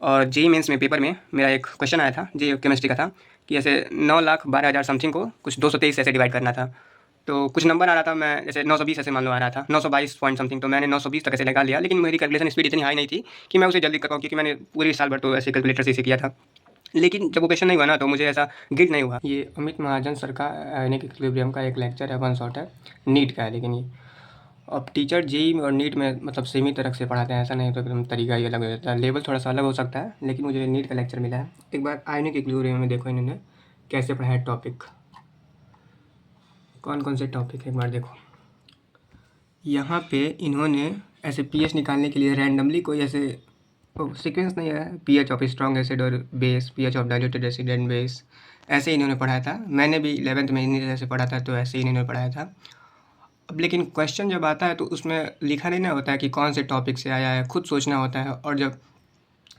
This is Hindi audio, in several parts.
और जेईई मेंस में पेपर में मेरा एक क्वेश्चन आया था, जेईई केमिस्ट्री का था, कि ऐसे 9,12,000 समथिंग को कुछ 223 ऐसे डिवाइड करना था। तो कुछ नंबर आ रहा था, मैं जैसे 920 ऐसे मान लो आ रहा था, 922 पॉइंट समथिंग, तो मैंने 920 तक ऐसे लगा लिया। लेकिन मेरी कैलकुलेशन स्पीड इतनी हाई नहीं थी कि मैं उसे जल्दी कर पाऊँ, क्योंकि मैंने पूरी साल भर तो ऐसे कैलकुलेटर से इसे किया था। लेकिन जब वो क्वेश्चन नहीं हुआ ना, तो मुझे ऐसा गिल्ट नहीं हुआ। ये अमित महाजन सर का आयनिक इक्विलिब्रियम का एक लेक्चर है, वन शॉट है, नीट का है। लेकिन ये अब टीचर जेईई और नीट में मतलब सेम ही तरह से पढ़ाते हैं, ऐसा नहीं तो एकदम तरीका ही अलग हो जाता है, लेवल थोड़ा सा अलग हो सकता है। लेकिन मुझे नीट का लेक्चर मिला है। एक बार आयनिक इक्विलिब्रियम में देखो इन्होंने कैसे पढ़ाया टॉपिक, कौन कौन से टॉपिक है एक बार देखो। यहाँ पे इन्होंने ऐसे पीएच निकालने के लिए रैंडमली कोई ऐसे सीक्वेंस नहीं है, पीएच ऑफ स्ट्रॉन्ग एसिड और base, pH of diluted acid and base, ऐसे इन्होंने पढ़ाया था। मैंने भी 11th में इन्हीं जैसे पढ़ा था, तो ऐसे ही इन्होंने पढ़ाया था। अब लेकिन क्वेश्चन जब आता है तो उसमें लिखा नहीं ना होता है कि कौन से टॉपिक से आया है, खुद सोचना होता है। और जब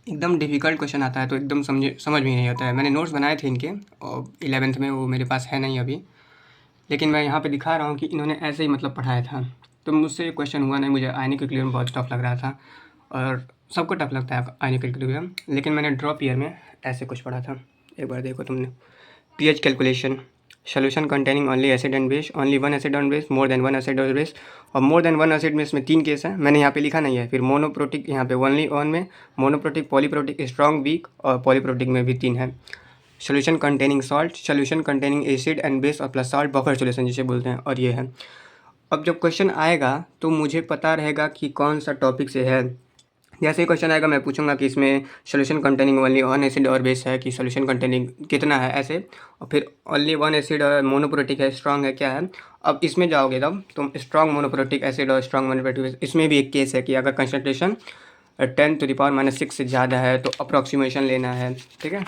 एकदम डिफ़िकल्ट क्वेश्चन आता है तो एकदम समझ भी नहीं आता है। मैंने नोट्स बनाए थे इनके और 11th में, वो मेरे पास है नहीं अभी, लेकिन मैं यहाँ पे दिखा रहा हूँ कि इन्होंने ऐसे ही मतलब पढ़ाया था। तो मुझसे क्वेश्चन हुआ नहीं। मुझे आयनिक इक्विलिब्रियम बहुत टफ लग रहा था, और सबको टफ लगता है आयनिक इक्विलिब्रियम, लेकिन मैंने ड्रॉप ईयर में ऐसे कुछ पढ़ा था। एक बार देखो तुमने, pH calculation, solution containing only acid and base, only one acid and base, more than one acid और बेस। और मोर देन वन एसिड में इसमें 3 केस है, मैंने यहाँ पे लिखा नहीं है। फिर मोनोप्रोटिक, यहाँ पे ओनली वन में मोनोप्रोटिक, पॉलीप्रोटिक, स्ट्रॉन्ग, वीक, और पॉलीप्रोटिक में भी 3 है। Solution containing salt, solution containing acid and base और प्लस सॉल्ट, बफर सोल्यूशन जिसे बोलते हैं, और ये है। अब जब क्वेश्चन आएगा तो मुझे पता रहेगा कि कौन सा टॉपिक से है। जैसे ही क्वेश्चन आएगा मैं पूछूंगा कि इसमें solution containing only one acid और बेस है, कि सोल्यूशन कंटेनिंग कितना है, ऐसे। और फिर ओनली वन एसिड और मोनोप्रोटिक है, स्ट्रॉन्ग है, क्या है। अब इसमें जाओगे तब तुम स्ट्रॉन्ग मोनोप्रोटिक एसिड और स्ट्रॉन्ग मोनोप्रोटिक बेस, इसमें भी एक केस है कि अगर कंसनट्रेशन 10⁻⁻⁶ से ज़्यादा है तो अप्रॉक्सीमेशन लेना है, ठीक है।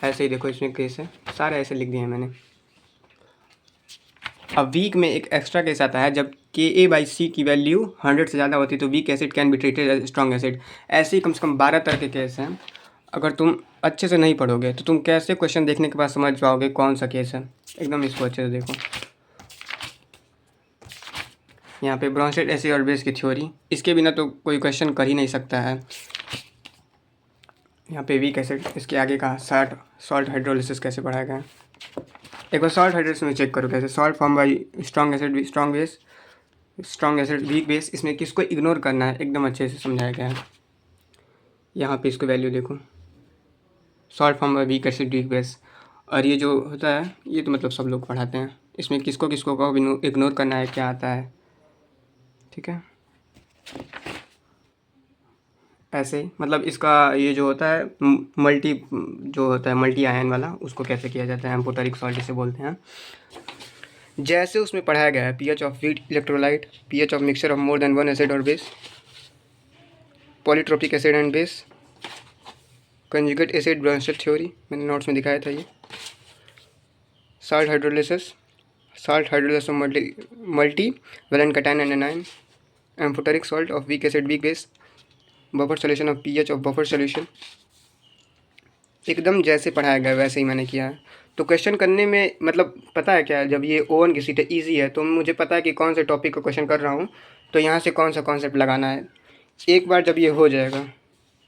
ऐसे ही देखो इसमें केस है, सारे ऐसे लिख दिए हैं मैंने। अब वीक में एक एक्स्ट्रा केस आता है, जब Ka/C की वैल्यू 100 से ज़्यादा होती है तो weak acid can be treated as strong acid. ऐसे ही कम से कम 12 तरह के केस हैं। अगर तुम अच्छे से नहीं पढ़ोगे तो तुम कैसे क्वेश्चन देखने के बाद समझ पाओगे कौन सा केस है। एकदम इसको अच्छे से देखो। यहाँ पे ब्रोंसेट एसिड और बेस की थ्योरी, इसके बिना तो कोई क्वेश्चन कर ही नहीं सकता है। यहाँ पे वीक एसिड, इसके आगे का सॉल्ट हाइड्रोलिसिस कैसे पढ़ाया गया है। एक बार सॉल्ट हाइड्रोलिसिस में चेक करो कैसे। Salt form by strong acid, strong base, strong acid, weak base, इसमें किसको इग्नोर करना है एकदम अच्छे से समझाया गया है। यहाँ पे इसको वैल्यू देखो, salt form by week acid, weak base. और ये जो होता है ये तो मतलब सब लोग पढ़ाते हैं, इसमें किसको किसको को इग्नोर करना है, क्या आता है, ठीक है। ऐसे ही मतलब इसका ये जो होता है मल्टी, जो होता है मल्टी आयन वाला, उसको कैसे किया जाता है, एम्फोटेरिक सॉल्ट इसे बोलते हैं। जैसे उसमें पढ़ाया गया है, pH of weak electrolyte, pH of mixture of more than one acid और base, polyprotic acid and base, conjugate acid Bronsted theory, मैंने नोट्स में दिखाया था ये, salt hydrolysis, salt hydrolysis multivalent cation and anion, amphoteric salt of weak acid, weak base, buffer solution of pH of buffer solution. एकदम जैसे पढ़ाया गया वैसे ही मैंने किया है। तो क्वेश्चन करने में मतलब पता है क्या है, जब ये ओवन की सीटें ईजी है तो मुझे पता है कि कौन से टॉपिक का क्वेश्चन कर रहा हूँ, तो यहाँ से कौन सा कॉन्सेप्ट लगाना है। एक बार जब ये हो जाएगा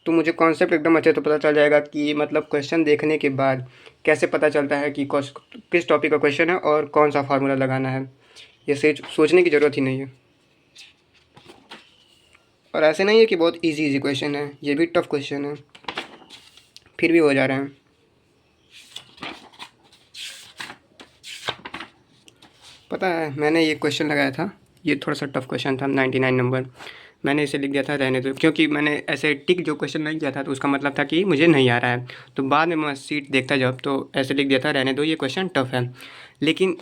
तो मुझे कॉन्सेप्ट एकदम अच्छे तो पता चल जाएगा कि मतलब क्वेश्चन देखने के बाद कैसे पता चलता है कि किस टॉपिक का क्वेश्चन है और कौन सा फार्मूला लगाना है। ये सोचने की ज़रूरत ही नहीं है। और ऐसे नहीं है कि बहुत ईजी क्वेश्चन है, ये भी टफ क्वेश्चन है, फिर भी हो जा रहे हैं। पता है मैंने ये क्वेश्चन लगाया था, ये थोड़ा सा टफ क्वेश्चन था, 99 नंबर। मैंने इसे लिख दिया था रहने दो, क्योंकि मैंने ऐसे टिक जो क्वेश्चन नहीं किया था तो उसका मतलब था कि मुझे नहीं आ रहा है। तो बाद में मैं सीट देखता जब, तो ऐसे लिख दिया था रहने दो, ये क्वेश्चन टफ है। लेकिन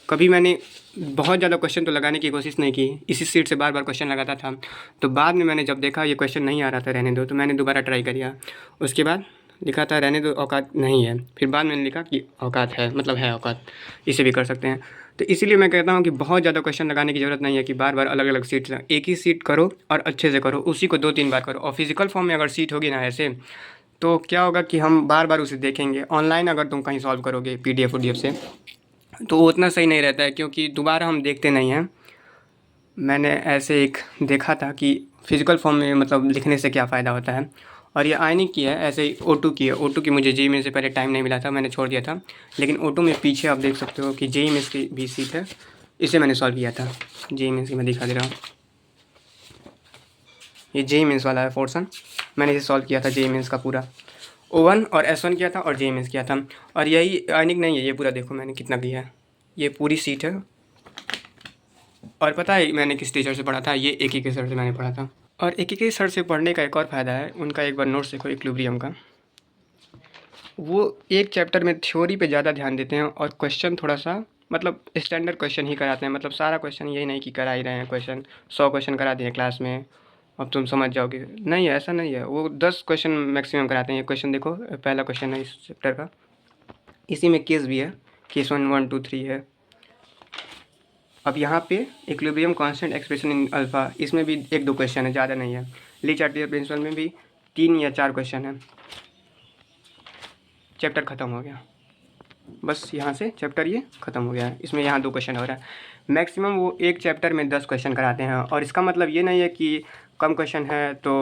कभी मैंने बहुत ज़्यादा क्वेश्चन तो लगाने की कोशिश नहीं की, इसी सीट से बार बार क्वेश्चन लगाता था। तो बाद में मैंने जब देखा ये क्वेश्चन नहीं आ रहा था रहने दो, तो मैंने दोबारा ट्राई किया। उसके बाद लिखा था रहने दो औकात नहीं है, फिर बाद में मैंने लिखा कि औकात है, मतलब है औकात, इसे भी कर सकते हैं। तो इसीलिए मैं कहता हूँ कि बहुत ज़्यादा क्वेश्चन लगाने की ज़रूरत नहीं है कि बार बार अलग अलग सीट, एक ही सीट करो और अच्छे से करो, उसी को 2-3 बार करो। और फिजिकल फॉर्म में अगर सीट होगी ना ऐसे, तो क्या होगा कि हम बार बार उसे देखेंगे। ऑनलाइन अगर तुम कहीं सॉल्व करोगे PDF उडीएफ से, तो वो उतना सही नहीं रहता है, क्योंकि दोबारा हम देखते नहीं हैं। मैंने ऐसे एक देखा था कि फिजिकल फॉर्म में मतलब लिखने से क्या फ़ायदा होता है, और ये आयनिक की है, ऐसे ही O2 की है। O2 की मुझे जेईई में से पहले टाइम नहीं मिला था, मैंने छोड़ दिया था। लेकिन O2 में पीछे आप देख सकते हो कि जेईई में की भी सीट है, इसे मैंने सॉल्व किया था। जेईई में मैं दिखा दे रहा हूँ, ये जेईई मेंस वाला है पोर्शन, मैंने इसे सॉल्व किया था जेईई मेंस का पूरा। O1 और S1 किया था और जेईई मेंस किया था। और यही आयनिक नहीं है, ये पूरा देखो मैंने कितना किया है, ये पूरी सीट है। और पता है मैंने किस टीचर से पढ़ा था? ये एक के सर से मैंने पढ़ा था। और एक के सर से पढ़ने का एक और फ़ायदा है, उनका एक बार नोट्स देखो इक्विलिब्रियम का। वो एक चैप्टर में थ्योरी पे ज़्यादा ध्यान देते हैं और क्वेश्चन थोड़ा सा मतलब स्टैंडर्ड क्वेश्चन ही कराते हैं। मतलब सारा क्वेश्चन यही नहीं कि करा ही रहे हैं क्वेश्चन, 100 क्वेश्चन करा दिए क्लास में अब तुम समझ जाओगे, नहीं ऐसा नहीं है। वो 10 क्वेश्चन मैक्सिमम कराते हैं। ये क्वेश्चन देखो, पहला क्वेश्चन है इस चैप्टर का, इसी में केस भी है, केस 1 1 2 3 है। अब यहाँ पे equilibrium constant expression in alpha, इसमें भी 1-2 क्वेश्चन है, ज़्यादा नहीं है। ली चार्टियर प्रिंसिपल में भी 3 या 4 क्वेश्चन है। चैप्टर ख़त्म हो गया, बस यहाँ से चैप्टर ये ख़त्म हो गया है। इसमें यहाँ 2 क्वेश्चन हो रहा है। मैक्सिमम वो एक चैप्टर में 10 क्वेश्चन कराते हैं। और इसका मतलब ये नहीं है कि कम क्वेश्चन है तो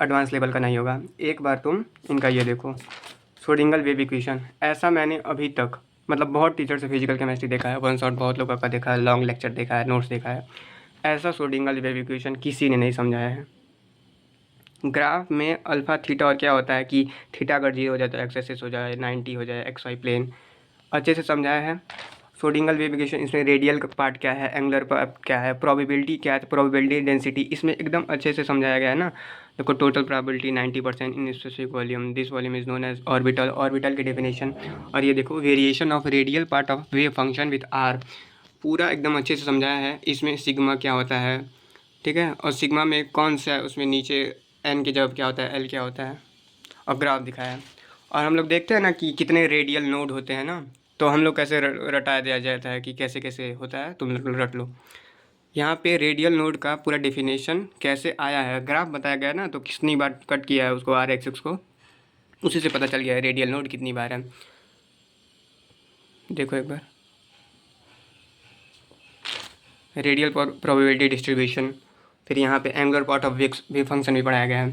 एडवांस लेवल का नहीं होगा। एक बार तुम इनका ये देखो, श्रोडिंगर वेव इक्वेशन, ऐसा मैंने अभी तक मतलब बहुत टीचर से फिजिकल केमिस्ट्री देखा है, वन शॉट बहुत लोगों का देखा है, लॉन्ग लेक्चर देखा है, नोट्स देखा है, ऐसा श्रोडिंगर वेव इक्वेशन किसी ने नहीं समझाया है। ग्राफ में अल्फ़ा थीटा और क्या होता है कि थीटा अगर 0 हो जाए तो एक्स एक्सिस हो जाए, 90 हो जाए एक्स वाई प्लेन, अच्छे से समझाया है। श्रोडिंगर वेव इक्वेशन, इसमें रेडियल का पार्ट क्या है, एंगुलर पार्ट क्या है, प्रोबेबिलिटी क्या है, प्रोबेबिलिटी डेंसिटी, इसमें एकदम अच्छे से समझाया गया है ना। देखो total probability 90% in specific volume, this volume is known as orbital, orbital की डेफिनेशन। और ये देखो variation of radial part of wave function with R, पूरा एकदम अच्छे से समझाया है। इसमें सिग्मा क्या होता है, ठीक है, और सिग्मा में कौन सा है, उसमें नीचे एन की जगह क्या होता है, एल क्या होता है, और ग्राफ दिखाया है। और हम लोग देखते हैं ना कि कितने रेडियल नोड होते हैं ना, तो हम लोग कैसे रटा दिया जाता है कि कैसे कैसे होता है, तुम लोग रट लो। यहाँ पे रेडियल नोड का पूरा डेफिनेशन कैसे आया है, ग्राफ बताया गया ना, तो कितनी बार कट किया है उसको, आर एक्सिस को, उसी से पता चल गया है रेडियल नोड कितनी बार है। देखो एक बार, रेडियल प्रोबेबिलिटी डिस्ट्रीब्यूशन, फिर यहाँ पे angular part of wave function भी पढ़ाया गया है।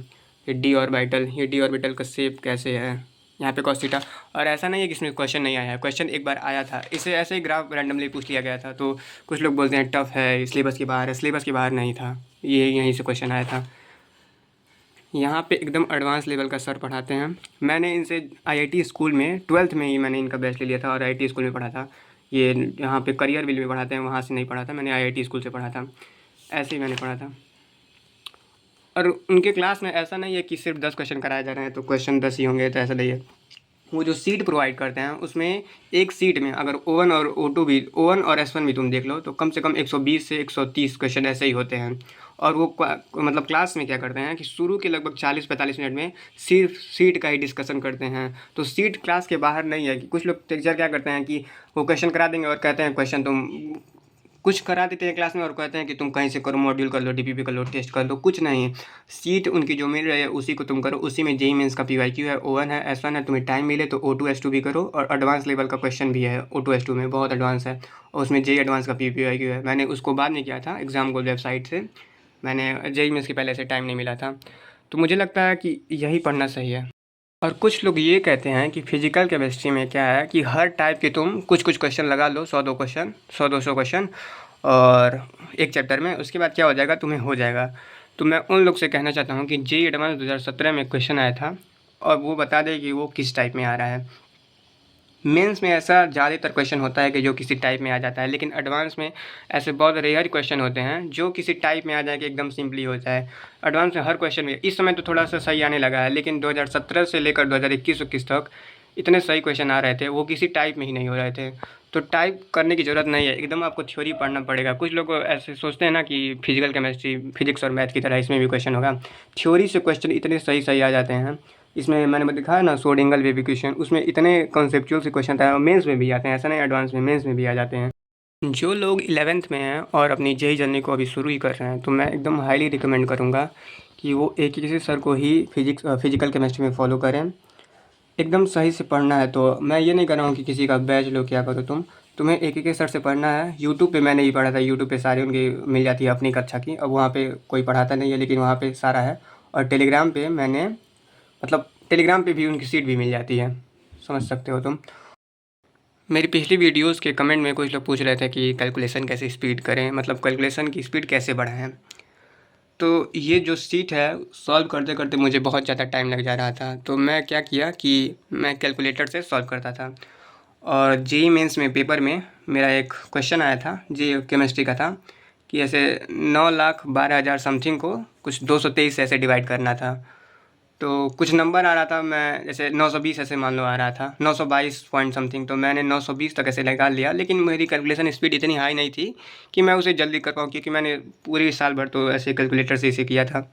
ये डी ऑर्बिटल, ये डी ऑर्बिटल का शेप कैसे है, यहाँ पे कॉस थीटा। और ऐसा नहीं है कि इसमें क्वेश्चन नहीं आया है, क्वेश्चन एक बार आया था, इसे ऐसे ही ग्राफ रैंडमली पूछ लिया गया था। तो कुछ लोग बोलते हैं टफ है, सिलेबस के बाहर है, सिलेबस के बाहर नहीं था, ये यहीं से क्वेश्चन आया था। यहाँ पे एकदम एडवांस लेवल का सर पढ़ाते हैं। मैंने इनसे आईआईटी स्कूल में 12th में ही मैंने इनका बैच ले लिया था और आईआईटी स्कूल में पढ़ा था। ये यहाँ पे करियर विल में पढ़ाते हैं, वहाँ से नहीं पढ़ा था, मैंने आईआईटी स्कूल से पढ़ा था, ऐसे ही मैंने पढ़ा था। और उनके क्लास में ऐसा नहीं है कि सिर्फ 10 क्वेश्चन कराए जा रहे हैं तो क्वेश्चन 10 ही होंगे, तो ऐसा नहीं है। वो जो सीट प्रोवाइड करते हैं उसमें एक सीट में अगर O1 और O2 भी, O1 और S1 भी तुम देख लो तो कम से कम 120 से 130 क्वेश्चन ऐसे ही होते हैं। और वो मतलब क्लास में क्या करते हैं कि शुरू के लगभग 40-45 मिनट में सिर्फ सीट का ही डिस्कशन करते हैं। तो सीट क्लास के बाहर नहीं है। कि कुछ लोग टीचर क्या करते हैं कि वो क्वेश्चन करा देंगे और कहते हैं क्वेश्चन तुम कुछ करा देते हैं क्लास में और कहते हैं कि तुम कहीं से करो, मॉड्यूल कर लो, डीपीपी कर लो, टेस्ट कर लो, कुछ नहीं। सीट उनकी जो मिल रही है उसी को तुम करो, उसी में जेईई मेंस का पीवाईक्यू है, O1 है, S1 है, तुम्हें टाइम मिले तो O2 S2 भी करो। और एडवांस लेवल का क्वेश्चन भी है O2 S2 में, बहुत एडवांस है, और उसमें जेईई एडवांस का पीवाईक्यू है। मैंने उसको बाद में किया था एग्जाम गोल वेबसाइट से, मैंने जेईई मेंस के पहले से टाइम नहीं मिला था। तो मुझे लगता है कि यही पढ़ना सही है। और कुछ लोग ये कहते हैं कि फिजिकल केमिस्ट्री में क्या है कि हर टाइप के तुम कुछ कुछ क्वेश्चन लगा लो, 100-2 क्वेश्चन, 100-200 क्वेश्चन, और एक चैप्टर में, उसके बाद क्या हो जाएगा, तुम्हें हो जाएगा। तो मैं उन लोग से कहना चाहता हूँ कि जेईई एडवांस 2017 में क्वेश्चन आया था और वो बता दे कि वो किस टाइप में आ रहा है। मेंस में ऐसा ज़्यादातर क्वेश्चन होता है कि जो किसी टाइप में आ जाता है, लेकिन एडवांस में ऐसे बहुत रेयर क्वेश्चन होते हैं जो किसी टाइप में आ जाए कि एकदम सिंपली हो जाए। एडवांस में हर क्वेश्चन में इस समय तो थोड़ा सा सही आने लगा है, लेकिन 2017 से लेकर 2021-21 तक इतने सही क्वेश्चन आ रहे थे, वो किसी टाइप में ही नहीं हो रहे थे। तो टाइप करने की ज़रूरत नहीं है, एकदम आपको थ्योरी पढ़ना पड़ेगा। कुछ लोग ऐसे सोचते हैं ना कि फिजिकल केमिस्ट्री, फिजिक्स और मैथ की तरह इसमें भी क्वेश्चन होगा। थ्योरी से क्वेश्चन इतने सही सही आ जाते हैं। इसमें मैंने दिखाया ना श्रोडिंगर वेव इक्वेशन, उसमें इतने कॉन्सेप्चुअल से क्वेश्चन था, मेंस में भी आते हैं, ऐसा नहीं एडवांस में, मेंस में भी आ जाते हैं। जो लोग 11th में हैं और अपनी जेईई जर्नी को अभी शुरू ही कर रहे हैं तो मैं एकदम हाईली रिकमेंड करूँगा कि वो एक ही किसी सर को ही फिजिकल केमिस्ट्री में फॉलो करें। एकदम सही से पढ़ना है। तो मैं ये नहीं कर रहा हूँ कि किसी का बैच लो, क्या करो तुम्हें एक एक सर से पढ़ना है। यूट्यूब पे मैंने ही पढ़ा था, यूट्यूब पे सारी उनकी मिल जाती है अपनी कक्षा की। अब वहाँ पे कोई पढ़ाता नहीं है, लेकिन वहाँ पे सारा है। और टेलीग्राम पे मैंने मतलब टेलीग्राम पे भी उनकी सीट भी मिल जाती है, समझ सकते हो तुम। मेरी पिछली वीडियोस के कमेंट में कुछ लोग पूछ रहे थे कि कैलकुलेशन कैसे स्पीड करें, मतलब कैलकुलेशन की स्पीड कैसे बढ़ाएं। तो ये जो सीट है सॉल्व करते करते मुझे बहुत ज़्यादा टाइम लग जा रहा था, तो मैं क्या किया कि मैं कैलकुलेटर से सॉल्व करता था। और जेईई मेंस में पेपर में मेरा एक क्वेश्चन आया था, जेईई केमिस्ट्री का था, कि ऐसे 9,12,000 समथिंग को कुछ 223 ऐसे डिवाइड करना था। तो कुछ नंबर आ रहा था, मैं जैसे 920 ऐसे मान लो आ रहा था, 922 पॉइंट समथिंग, तो मैंने 920 तक ऐसे निकाल लिया। लेकिन मेरी कैलकुलेशन स्पीड इतनी हाई नहीं थी कि मैं उसे जल्दी कर पाऊँ, क्योंकि मैंने पूरे साल भर तो ऐसे कैलकुलेटर से इसे किया था।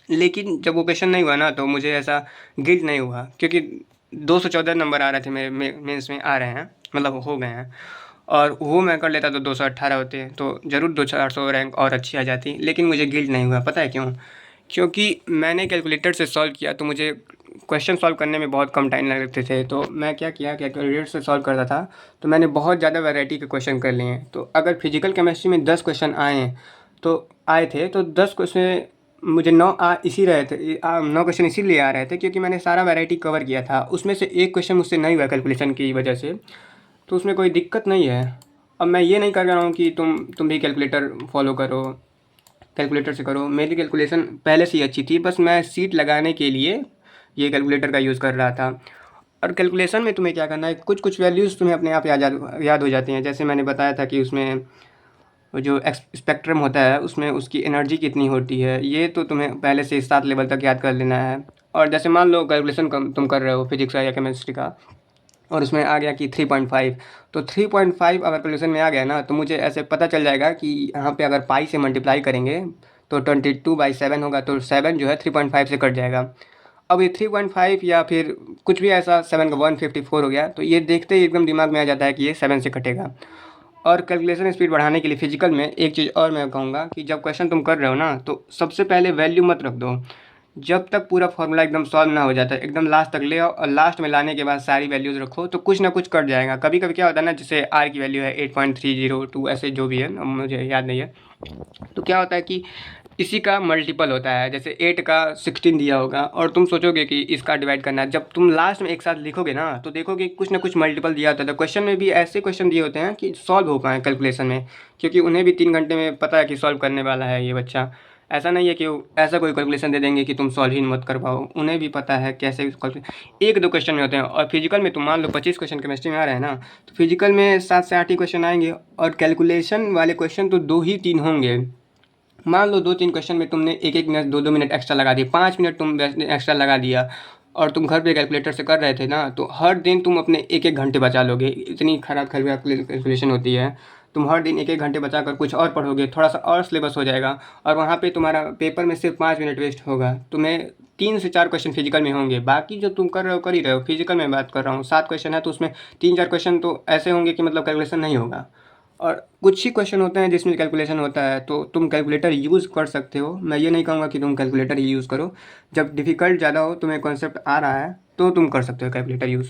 लेकिन जब वो क्वेश्चन नहीं हुआ ना, तो मुझे ऐसा गिल्ट नहीं हुआ, क्योंकि 214 नंबर आ रहे थे मेरे मेंस में, आ रहे हैं, मतलब हो गए हैं। और वो मैं कर लेता तो 218 होते, तो ज़रूर 200-400 रैंक और अच्छी आ जाती। लेकिन मुझे गिल्ट नहीं हुआ, पता है क्यों? क्योंकि मैंने कैलकुलेटर से सॉल्व किया, तो मुझे क्वेश्चन सॉल्व करने में बहुत कम टाइम लगते थे। तो मैं क्या किया, कैलकुलेटर से सॉल्व करता था, तो मैंने बहुत ज़्यादा वैरायटी के क्वेश्चन कर लिए हैं। तो अगर फिजिकल केमिस्ट्री में 10 क्वेश्चन आए थे, तो 10 क्वेश्चन मुझे 9 आ इसी रहे थे, 9 क्वेश्चन इसीलिए आ रहे थे क्योंकि मैंने सारा वैरायटी कवर किया था। उसमें से एक क्वेश्चन मुझसे नहीं हुआ कैलकुलेशन की वजह से, तो उसमें कोई दिक्कत नहीं है। अब मैं ये नहीं कर रहा हूँ कि तुम भी कैलकुलेटर फॉलो करो, कैलकुलेटर से करो। मेरी कैलकुलेशन पहले से ही अच्छी थी, बस मैं सीट लगाने के लिए ये कैलकुलेटर का यूज़ कर रहा था। और कैलकुलेशन में तुम्हें क्या करना है, कुछ कुछ वैल्यूज़ तुम्हें अपने आप याद हो जाती हैं। जैसे मैंने बताया था कि उसमें वो जो स्पेक्ट्रम होता है, उसमें उसकी एनर्जी कितनी होती है, ये तो तुम्हें पहले से 7 लेवल तक याद कर लेना है। और जैसे मान लो कैलकुलेशन तुम कर रहे हो फिजिक्स का या केमिस्ट्री का, और उसमें आ गया कि 3.5, तो 3.5 अगर कैलकुलेशन में आ गया ना, तो मुझे ऐसे पता चल जाएगा कि यहाँ पे अगर पाई से मल्टीप्लाई करेंगे तो 22/7 होगा, तो 7 जो है 3.5 से कट जाएगा। अब ये 3.5 या फिर कुछ भी ऐसा 7 का 154 हो गया, तो ये देखते ही एकदम दिमाग में आ जाता है कि ये 7 से कटेगा। और कैलकुलेशन स्पीड बढ़ाने के लिए फिजिकल में एक चीज़ और मैं कहूँगा कि जब क्वेश्चन तुम कर रहे हो ना, तो सबसे पहले वैल्यू मत रख दो, जब तक पूरा फार्मूला एकदम सॉल्व ना हो जाता है, एकदम लास्ट तक ले आओ, और लास्ट में लाने के बाद सारी वैल्यूज़ रखो, तो कुछ ना कुछ कट जाएगा। कभी कभी क्या होता है ना, जैसे आर की वैल्यू है 8.302 ऐसे जो भी है, अब मुझे याद नहीं है, तो क्या होता है कि इसी का मल्टीपल होता है। जैसे 8 का 16 दिया होगा और तुम सोचोगे कि इसका डिवाइड करना है, जब तुम लास्ट में एक साथ लिखोगे ना, तो देखोगे कुछ ना कुछ मल्टीपल दिया होता है। तो क्वेश्चन में भी ऐसे क्वेश्चन दिए होते हैं कि सॉल्व हो पाए कैलकुलेशन में, क्योंकि उन्हें भी 3 घंटे में पता है कि सॉल्व करने वाला है ये बच्चा। ऐसा नहीं है कि ऐसा कोई कैलकुलेशन दे देंगे कि तुम सॉल्व ही मत कर पाओ, उन्हें भी पता है कैसे एक दो क्वेश्चन में होते हैं। और फिजिकल में तुम मान लो 25 क्वेश्चन केमिस्ट्री में आ रहे हैं ना, तो फिजिकल में 7 से 8 ही क्वेश्चन आएंगे, और कैलकुलेशन वाले क्वेश्चन तो 2 ही 3 होंगे। मान लो 2-3 क्वेश्चन में तुमने 1-1 मिनट 2-2 मिनट एक्स्ट्रा लगा दिए, 5 मिनट तुम एक्स्ट्रा लगा दिया, और तुम घर पे कैलकुलेटर से कर रहे थे ना, तो हर दिन तुम अपने 1-1 घंटे बचा लोगे। इतनी ख़राब कैलकुलेशन होती है। तुम हर दिन 1-1 घंटे बचा कर कुछ और पढ़ोगे, थोड़ा सा और सिलेबस हो जाएगा, और वहाँ पे तुम्हारा पेपर में सिर्फ 5 मिनट वेस्ट होगा। तुम्हें 3 से 4 क्वेश्चन फिजिकल में होंगे, बाकी जो तुम कर रहे हो कर ही रहे हो। फिजिकल में बात कर रहा हूँ, 7 क्वेश्चन है, तो उसमें 3-4 क्वेश्चन तो ऐसे होंगे कि मतलब कैलकुलेशन नहीं होगा, और कुछ ही क्वेश्चन होते हैं जिसमें कैलकुलेशन होता है। तो तुम कैलकुलेटर यूज़ कर सकते हो, मैं ये नहीं कहूँगा कि तुम कैलकुलेटर ही यूज़ करो। जब डिफ़िकल्ट ज़्यादा हो, तुम्हें कॉन्सेप्ट आ रहा है, तो तुम कर सकते हो कैलकुलेटर यूज़।